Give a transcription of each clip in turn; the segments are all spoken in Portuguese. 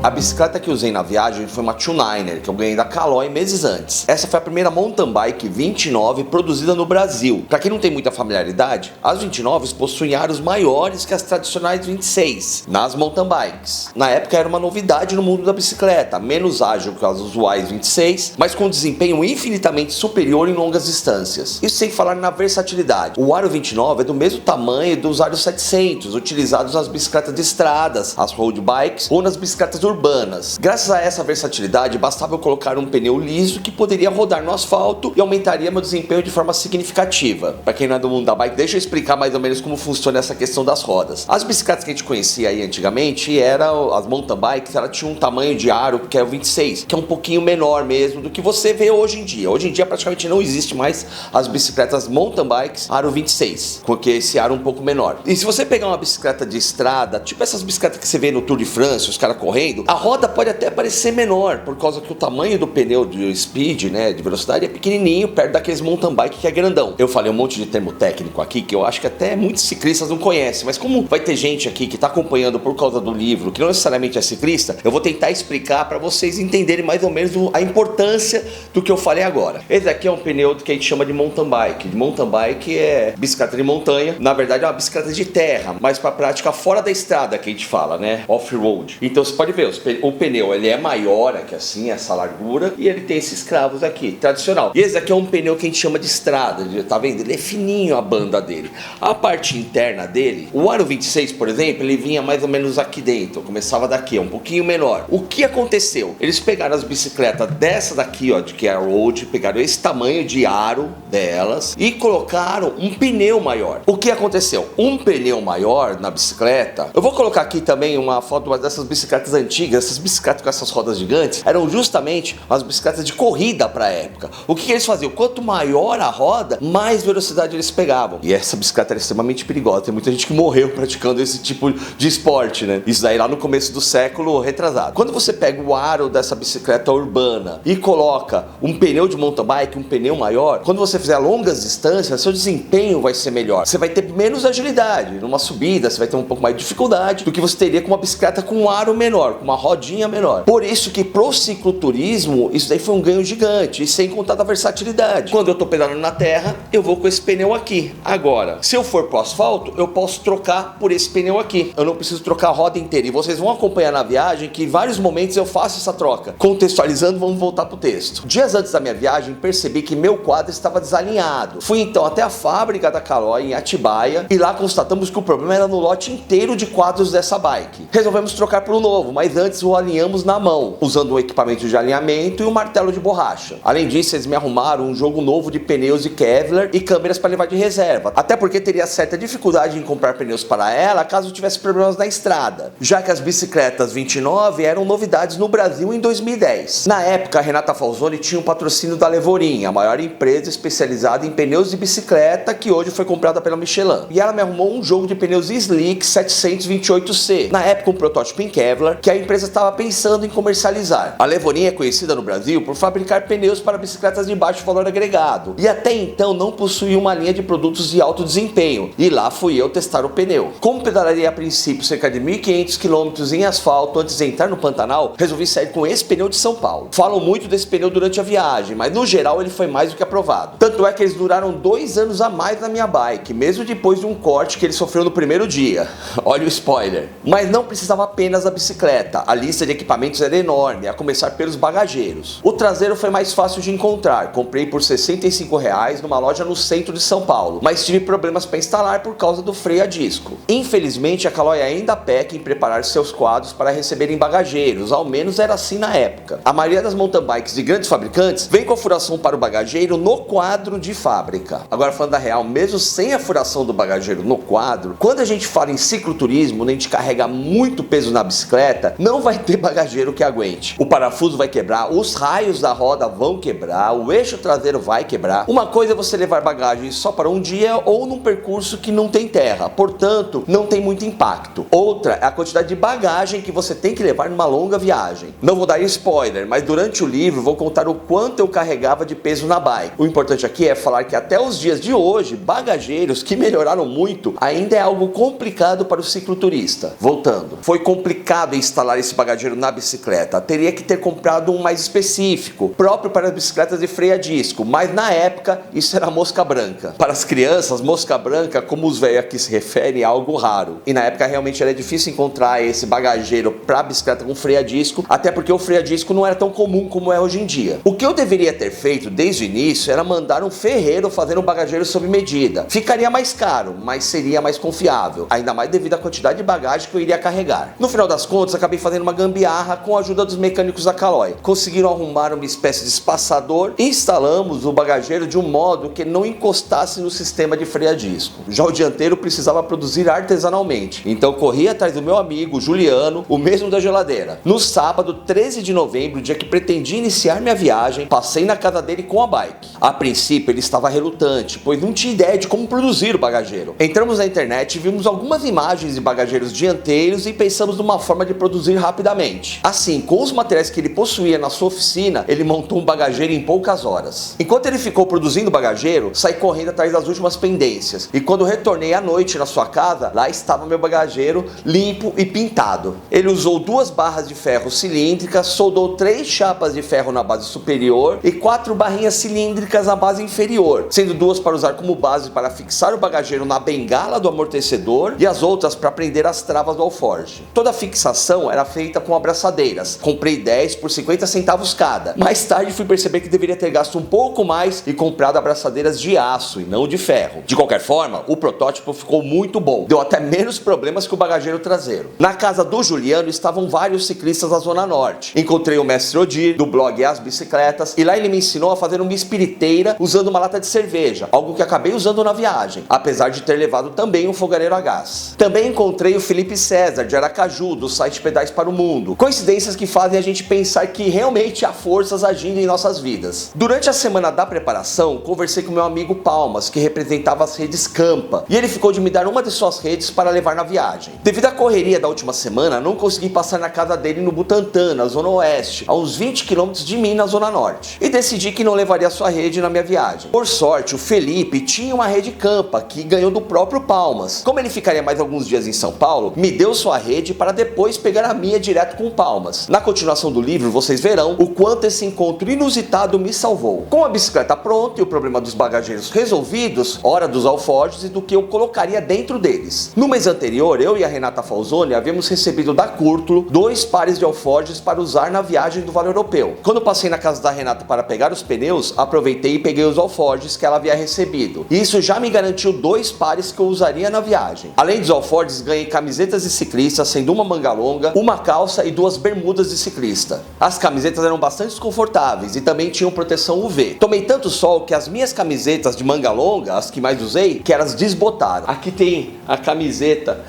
A bicicleta que usei na viagem foi uma Two-Niner, que eu ganhei da Caloi meses antes. Essa foi a primeira mountain bike 29 produzida no Brasil. Para quem não tem muita familiaridade, as 29 possuem aros maiores que as tradicionais 26 nas mountain bikes. Na época era uma novidade no mundo da bicicleta, menos ágil que as usuais 26, mas com desempenho infinitamente superior em longas distâncias. Isso sem falar na versatilidade. O aro 29 é do mesmo tamanho dos aros 700, utilizados nas bicicletas de estradas, as road bikes ou nas bicicletas urbanas. Graças a essa versatilidade, bastava eu colocar um pneu liso que poderia rodar no asfalto e aumentaria meu desempenho de forma significativa. Para quem não é do mundo da bike, deixa eu explicar mais ou menos como funciona essa questão das rodas. As bicicletas que a gente conhecia aí antigamente eram as mountain bikes, ela tinha um tamanho de aro que é o 26, que é um pouquinho menor mesmo do que você vê hoje em dia. Hoje em dia praticamente não existe mais as bicicletas mountain bikes aro 26, porque esse aro é um pouco menor. E se você pegar uma bicicleta de estrada, tipo essas bicicletas que você vê no Tour de France, os caras correndo, a roda pode até parecer menor, por causa que o tamanho do pneu de speed, né, de velocidade, é pequenininho, perto daqueles mountain bike que é grandão. Eu falei um monte de termo técnico aqui, que eu acho que até muitos ciclistas não conhecem, mas como vai ter gente aqui que está acompanhando por causa do livro, que não necessariamente é ciclista, eu vou tentar explicar para vocês entenderem mais ou menos a importância do que eu falei agora. Esse aqui é um pneu que a gente chama de mountain bike. Mountain bike é bicicleta de montanha, na verdade é uma bicicleta de terra, mas para prática fora da estrada que a gente fala, né, off-road. Então você pode ver, o pneu ele é maior aqui assim, essa largura, e ele tem esses cravos aqui, tradicional. E esse aqui é um pneu que a gente chama de estrada, tá vendo? Ele é fininho a banda dele. A parte interna dele, o aro 26, por exemplo, ele vinha mais ou menos aqui dentro, começava daqui, um pouquinho menor. O que aconteceu? Eles pegaram as bicicletas dessa daqui, ó, de que é a road, pegaram esse tamanho de aro delas e colocaram um pneu maior. O que aconteceu? Um pneu maior na bicicleta, eu vou colocar aqui também uma foto dessas bicicletas antigas, essas bicicletas com essas rodas gigantes, eram justamente as bicicletas de corrida para a época. O que eles faziam? Quanto maior a roda, mais velocidade eles pegavam. E essa bicicleta era extremamente perigosa, tem muita gente que morreu praticando esse tipo de esporte, né? Isso daí lá no começo do século retrasado. Quando você pega o aro dessa bicicleta urbana e coloca um pneu de mountain bike, um pneu maior, quando você fizer longas distâncias, seu desempenho vai ser melhor. Você vai ter menos agilidade. Numa subida, você vai ter um pouco mais de dificuldade do que você teria com uma bicicleta com um aro menor, com uma rodinha menor. Por isso que pro cicloturismo, isso daí foi um ganho gigante, e sem contar da versatilidade. Quando eu tô pedalando na terra, eu vou com esse pneu aqui. Agora, se eu for pro asfalto, eu posso trocar por esse pneu aqui. Eu não preciso trocar a roda inteira. E vocês vão acompanhar na viagem que em vários momentos eu faço essa troca. Contextualizando, vamos voltar pro texto. Dias antes da minha viagem, percebi que meu quadro estava desalinhado. Fui então até a fábrica da Caloi em Atibaia e lá constatamos que o problema era no lote inteiro de quadros dessa bike. Resolvemos trocar por um novo, mas antes o alinhamos na mão, usando um equipamento de alinhamento e um martelo de borracha. Além disso, eles me arrumaram um jogo novo de pneus de Kevlar e câmeras para levar de reserva, até porque teria certa dificuldade em comprar pneus para ela caso tivesse problemas na estrada, já que as bicicletas 29 eram novidades no Brasil em 2010. Na época, a Renata Falzoni tinha um patrocínio da Levorin, a maior empresa especializada em pneus de bicicleta que hoje foi comprada pela Michelin. E ela me arrumou um jogo de pneus Slick 728C, na época um protótipo em Kevlar que a empresa estava pensando em comercializar. A Levorin é conhecida no Brasil por fabricar pneus para bicicletas de baixo valor agregado e até então não possuía uma linha de produtos de alto desempenho, e lá fui eu testar o pneu. Como pedalaria a princípio cerca de 1.500 km em asfalto antes de entrar no Pantanal, resolvi sair com esse pneu de São Paulo. Falam muito desse pneu durante a viagem, mas no geral ele foi mais do que aprovado. Tanto é que eles duraram 2 anos a mais na minha bike, mesmo depois de um corte que ele sofreu no primeiro dia. Olha o spoiler. Mas não precisava apenas da bicicleta, a lista de equipamentos era enorme, a começar pelos bagageiros. O traseiro foi mais fácil de encontrar, comprei por R$65 numa loja no centro de São Paulo, mas tive problemas para instalar por causa do freio a disco. Infelizmente a Caloi ainda peca em preparar seus quadros para receberem bagageiros, ao menos era assim na época. A maioria das mountain bikes de grandes fabricantes vem com a furação para o bagageiro no quadro de fábrica. Agora falando da real, mesmo sem a furação do bagageiro no quadro, quando a gente fala em cicloturismo, onde a gente carrega muito peso na bicicleta, não vai ter bagageiro que aguente. O parafuso vai quebrar, os raios da roda vão quebrar, o eixo traseiro vai quebrar. Uma coisa é você levar bagagem só para um dia ou num percurso que não tem terra, portanto não tem muito impacto. Outra é a quantidade de bagagem que você tem que levar numa longa viagem. Não vou dar spoiler, mas durante o livro vou contar o quanto eu carregava de peso na bike. O importante aqui é falar que até os dias de hoje, bagageiros que melhoraram muito ainda é algo complicado para o cicloturista. Voltando, foi complicado instalar instalar esse bagageiro na bicicleta? Teria que ter comprado um mais específico, próprio para as bicicletas de freio a disco, mas na época isso era mosca branca. Para as crianças, mosca branca, como os velhos aqui se referem, é algo raro. E na época realmente era difícil encontrar esse bagageiro para bicicleta com freio a disco, até porque o freio a disco não era tão comum como é hoje em dia. O que eu deveria ter feito desde o início era mandar um ferreiro fazer um bagageiro sob medida. Ficaria mais caro, mas seria mais confiável, ainda mais devido à quantidade de bagagem que eu iria carregar. No final das contas, acabei fazendo uma gambiarra com a ajuda dos mecânicos da Caloi. Conseguiram arrumar uma espécie de espaçador e instalamos o bagageiro de um modo que não encostasse no sistema de freio a disco. Já o dianteiro precisava produzir artesanalmente, então corri atrás do meu amigo Juliano, o mesmo da geladeira. No sábado, 13 de novembro, dia que pretendia iniciar minha viagem, passei na casa dele com a bike. A princípio ele estava relutante, pois não tinha ideia de como produzir o bagageiro. Entramos na internet e vimos algumas imagens de bagageiros dianteiros e pensamos numa forma de produzir rapidamente. Assim, com os materiais que ele possuía na sua oficina, ele montou um bagageiro em poucas horas. Enquanto ele ficou produzindo o bagageiro, saí correndo atrás das últimas pendências, e quando retornei à noite na sua casa, lá estava meu bagageiro limpo e pintado. Ele usou 2 barras de ferro cilíndricas, soldou 3 chapas de ferro na base superior e 4 barrinhas cilíndricas na base inferior, sendo 2 para usar como base para fixar o bagageiro na bengala do amortecedor e as outras para prender as travas do alforge. Toda a fixação era feita com abraçadeiras. Comprei 10 por 50 centavos cada. Mais tarde fui perceber que deveria ter gasto um pouco mais e comprado abraçadeiras de aço e não de ferro. De qualquer forma, o protótipo ficou muito bom. Deu até menos problemas que o bagageiro traseiro. Na casa do Juliano estavam vários ciclistas da Zona Norte. Encontrei o mestre Odir, do blog As Bicicletas, e lá ele me ensinou a fazer uma espiriteira usando uma lata de cerveja, algo que acabei usando na viagem, apesar de ter levado também um fogareiro a gás. Também encontrei o Felipe César, de Aracaju, do site Pedais para o Mundo. Coincidências que fazem a gente pensar que realmente há forças agindo em nossas vidas. Durante a semana da preparação, conversei com meu amigo Palmas, que representava as redes Campa, e ele ficou de me dar uma de suas redes para levar na viagem. Devido à correria da última semana, não consegui passar na casa dele no Butantã, na Zona Oeste, a uns 20 km de mim, na Zona Norte, e decidi que não levaria sua rede na minha viagem. Por sorte, o Felipe tinha uma rede Campa, que ganhou do próprio Palmas. Como ele ficaria mais alguns dias em São Paulo, me deu sua rede para depois pegar a minha direto com o Palmas. Na continuação do livro, vocês verão o quanto esse encontro inusitado me salvou. Com a bicicleta pronta e o problema dos bagageiros resolvidos, hora dos alforjes e do que eu colocaria dentro deles. No mês anterior, eu e a Renata Falzoni havíamos recebido da Curtulo 2 pares de alforjes para usar na viagem do Vale Europeu. Quando passei na casa da Renata para pegar os pneus, aproveitei e peguei os alforjes que ela havia recebido. E isso já me garantiu 2 pares que eu usaria na viagem. Além dos alforjes, ganhei camisetas de ciclista, sendo uma manga longa, uma calça e 2 bermudas de ciclista. As camisetas eram bastante desconfortáveis e também tinham proteção UV. Tomei tanto sol que as minhas camisetas de manga longa, as que mais usei, que elas desbotaram. Aqui tem a camiseta.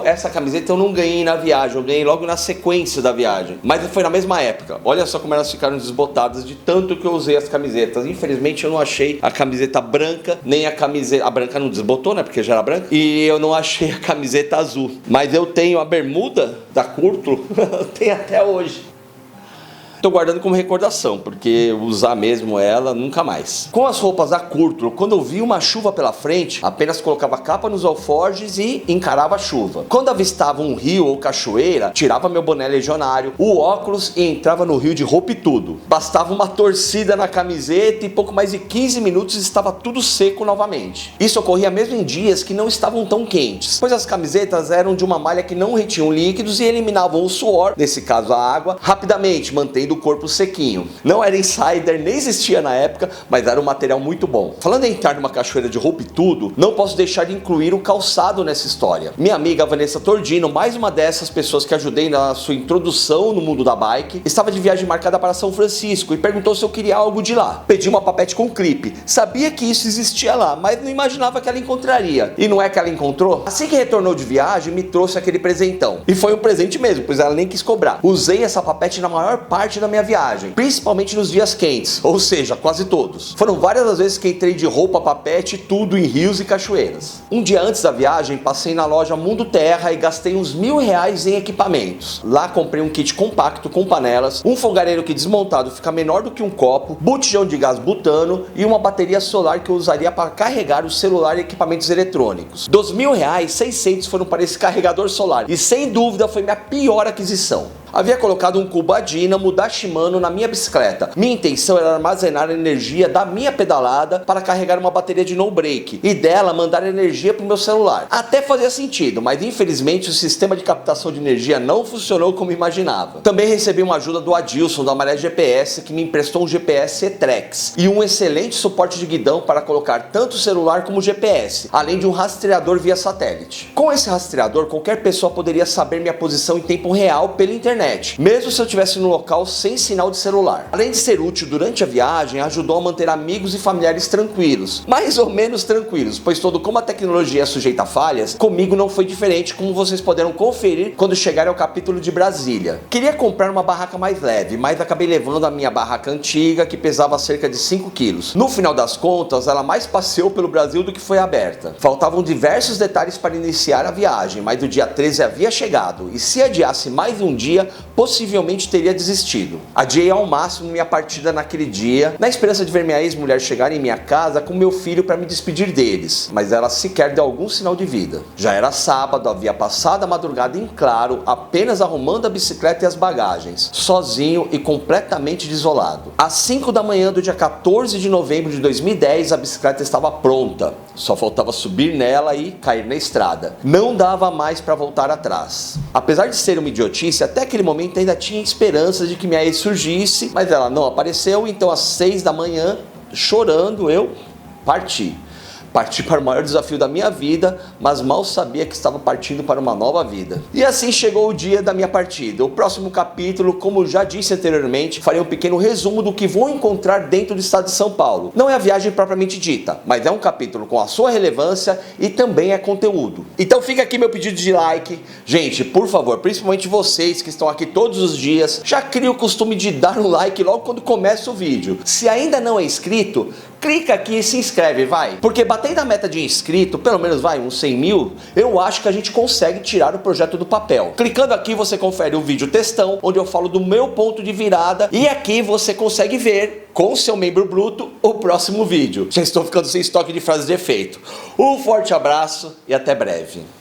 Essa camiseta eu não ganhei na viagem, eu ganhei logo na sequência da viagem. Mas foi na mesma época. Olha só como elas ficaram desbotadas de tanto que eu usei as camisetas. Infelizmente eu não achei a camiseta branca, nem a camiseta... A branca não desbotou, né? Porque já era branca. E eu não achei a camiseta azul. Mas eu tenho a bermuda da Curtulo, tem até hoje. Tô guardando como recordação, porque usar mesmo ela nunca mais. Com as roupas da Curtulo, quando eu vi uma chuva pela frente, apenas colocava a capa nos alforjes e encarava a chuva. Quando avistava um rio ou cachoeira, tirava meu boné legionário, o óculos e entrava no rio de roupa e tudo. Bastava uma torcida na camiseta e pouco mais de 15 minutos estava tudo seco novamente. Isso ocorria mesmo em dias que não estavam tão quentes, pois as camisetas eram de uma malha que não retinham líquidos e eliminavam o suor, nesse caso a água, rapidamente, mantendo do corpo sequinho. Não era insider, nem existia na época, mas era um material muito bom. Falando em entrar numa cachoeira de roupa e tudo, não posso deixar de incluir o calçado nessa história. Minha amiga Vanessa Tordino, mais uma dessas pessoas que ajudei na sua introdução no mundo da bike, estava de viagem marcada para São Francisco e perguntou se eu queria algo de lá. Pedi uma papete com clipe. Sabia que isso existia lá, mas não imaginava que ela encontraria. E não é que ela encontrou? Assim que retornou de viagem, me trouxe aquele presentão. E foi um presente mesmo, pois ela nem quis cobrar. Usei essa papete na maior parte parte da minha viagem, principalmente nos dias quentes, ou seja, quase todos. Foram várias as vezes que entrei de roupa pra pet, tudo em rios e cachoeiras. Um dia antes da viagem, passei na loja Mundo Terra e gastei uns R$1.000 em equipamentos. Lá comprei um kit compacto com panelas, um fogareiro que desmontado fica menor do que um copo, botijão de gás butano e uma bateria solar que eu usaria para carregar o celular e equipamentos eletrônicos. Dos R$1.000, 600 foram para esse carregador solar e sem dúvida foi minha pior aquisição. Havia colocado um cubo a dínamo da Shimano na minha bicicleta. Minha intenção era armazenar a energia da minha pedalada para carregar uma bateria de no break e dela mandar energia para o meu celular. Até fazia sentido, mas infelizmente o sistema de captação de energia não funcionou como imaginava. Também recebi uma ajuda do Adilson da Maré GPS, que me emprestou um GPS E-Trex e um excelente suporte de guidão para colocar tanto o celular como o GPS, além de um rastreador via satélite. Com esse rastreador, qualquer pessoa poderia saber minha posição em tempo real pela internet, mesmo se eu estivesse no local sem sinal de celular. Além de ser útil durante a viagem, ajudou a manter amigos e familiares tranquilos, mais ou menos tranquilos, pois como a tecnologia é sujeita a falhas, comigo não foi diferente, como vocês poderão conferir quando chegarem ao capítulo de Brasília. Queria comprar uma barraca mais leve, mas acabei levando a minha barraca antiga, que pesava cerca de 5 quilos. No final das contas, ela mais passeou pelo Brasil do que foi aberta. Faltavam diversos detalhes para iniciar a viagem, mas o dia 13 havia chegado, e se adiasse mais um dia, possivelmente teria desistido. Adiei ao máximo minha partida naquele dia, na esperança de ver minha ex-mulher chegar em minha casa com meu filho para me despedir deles, mas ela sequer deu algum sinal de vida. Já era sábado, havia passado a madrugada em claro, apenas arrumando a bicicleta e as bagagens, sozinho e completamente desolado. Às 5 da manhã do dia 14 de novembro de 2010, a bicicleta estava pronta, só faltava subir nela e cair na estrada. Não dava mais para voltar atrás. Apesar de ser uma idiotice, até aquele momento ainda tinha esperanças de que minha ex surgisse, mas ela não apareceu, então às 6 da manhã, chorando, eu parti. Parti para o maior desafio da minha vida, mas mal sabia que estava partindo para uma nova vida. E assim chegou o dia da minha partida. O próximo capítulo, como já disse anteriormente, farei um pequeno resumo do que vou encontrar dentro do estado de São Paulo. Não é a viagem propriamente dita, mas é um capítulo com a sua relevância e também é conteúdo. Então fica aqui meu pedido de like. Gente, por favor, principalmente vocês que estão aqui todos os dias, já cria o costume de dar um like logo quando começa o vídeo. Se ainda não é inscrito, clica aqui e se inscreve, vai. Porque batendo a meta de inscrito, pelo menos vai, uns 100 mil, eu acho que a gente consegue tirar o projeto do papel. Clicando aqui você confere o vídeo textão, onde eu falo do meu ponto de virada, e aqui você consegue ver, com seu membro bruto, o próximo vídeo. Já estou ficando sem estoque de frases de efeito. Um forte abraço e até breve.